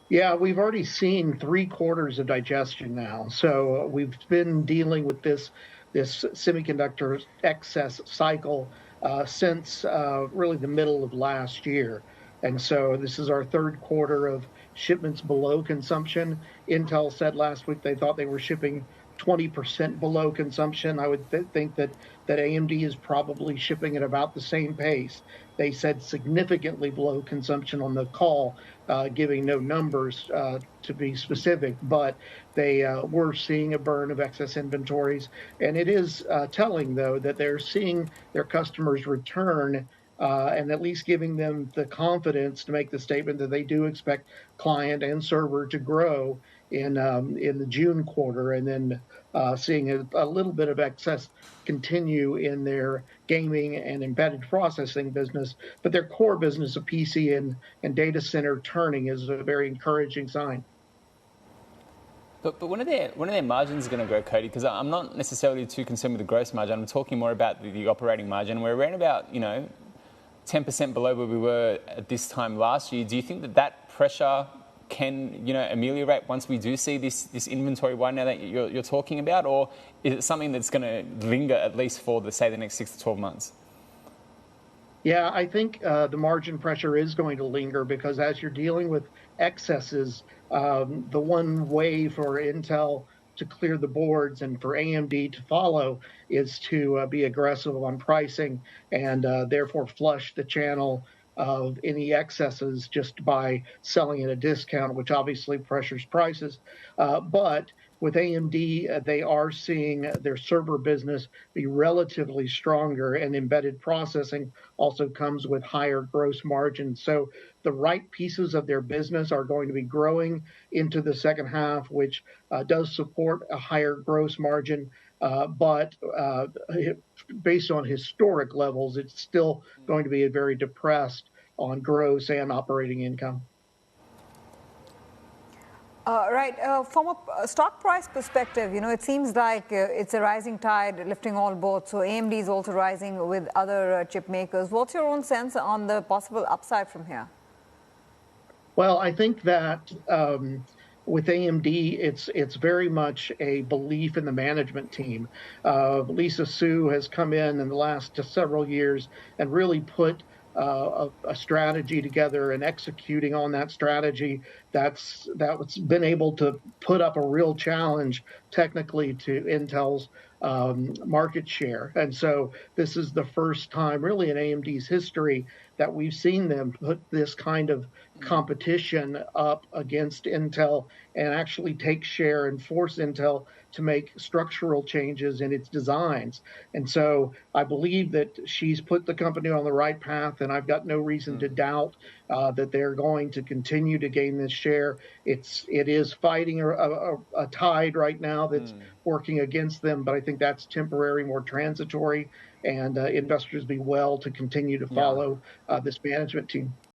Yeah, we've already seen 3 quarters of digestion now. So we've been dealing with this semiconductor excess cycle since really the middle of last year. And so this is our 3rd quarter of shipments below consumption. Intel said last week they thought they were shipping 20% below consumption. I would think that AMD is probably shipping at about the same pace. They said significantly below consumption on the call, giving no numbers to be specific, but they were seeing a burn of excess inventories. And it is telling, though, that they're seeing their customers return and at least giving them the confidence to make the statement that they do expect client and server to grow in the June quarter, and then seeing a little bit of excess continue in their gaming and embedded processing business. But their core business of PC and data center turning is a very encouraging sign. But when are their margins going to grow, Cody? Because I'm not necessarily too concerned with the gross margin. I'm talking more about the operating margin. We're around about 10% below where we were at this time last year. Do you think that pressure can ameliorate once we do see this inventory wind now that you're talking about, or is it something that's going to linger at least for the next 6 to 12 months? Yeah, I think the margin pressure is going to linger because as you're dealing with excesses, the one way for Intel to clear the boards and for AMD to follow is to be aggressive on pricing and therefore flush the channel of any excesses just by selling at a discount, which obviously pressures prices. But with AMD, they are seeing their server business be relatively stronger, and embedded processing also comes with higher gross margins. So the right pieces of their business are going to be growing into the second half, which does support a higher gross margin. But based on historic levels, it's still going to be very depressed on gross and operating income. Right. From a stock price perspective, it seems like it's a rising tide lifting all boats. So AMD is also rising with other chip makers. What's your own sense on the possible upside from here? Well, I think that with AMD, it's very much a belief in the management team. Lisa Su has come in the last several years and really put a strategy together, and executing on that strategy that's been able to put up a real challenge technically to Intel's market share. And so this is the first time really in AMD's history that we've seen them put this kind of competition up against Intel and actually take share and force Intel to make structural changes in its designs. And so I believe that she's put the company on the right path, and I've got no reason to doubt that they're going to continue to gain this share. It is fighting a tide right now that's working against them, but I think that's temporary, more transitory, and investors be well to continue to follow this management team.